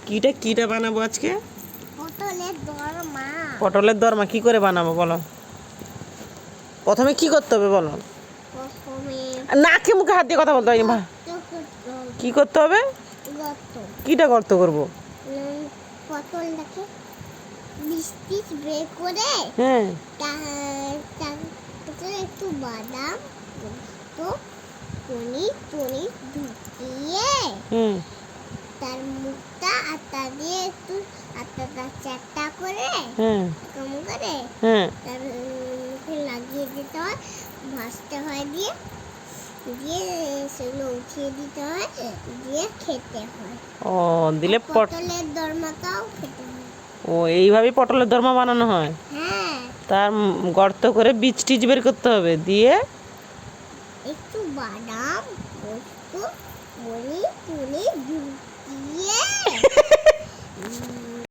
কিটা বানাবো আজকে? পটলের দোরমা। পটলের দরমা কি করে বানাবো বলো? প্রথমে কি করতে হবে বলো? প্রথমে নাকে মুখে হাত দিয়ে কথা বলতে হয় মা। কি করতে হবে? গর্ত। কিটা গর্ত করবো? পটলটাকে বৃষ্টি বের করে হ্যাঁ তার ভিতরে একটু বাদাম পোস্ত পনির ঢুকিয়ে হুম তার মুখটা আটা দিয়ে একটু আটাটা চ্যাপটা করে হ্যাঁ কম করে হ্যাঁ তার মুখে লাগিয়ে দিতে হয়, ভাজতে হয়, দিয়ে দিয়ে সেগুলো উঠিয়ে দিতে হয়, দিয়ে খেতে হয়। ও দিলে পটলের দরমাটাও খেতে হয়। ও এইভাবেই পটলের দরমা বানানো হয়। হ্যাঁ, তার গর্ত করে বীজ টিজ বের করতে হবে, দিয়ে একটু বাদাম পোস্ত পনির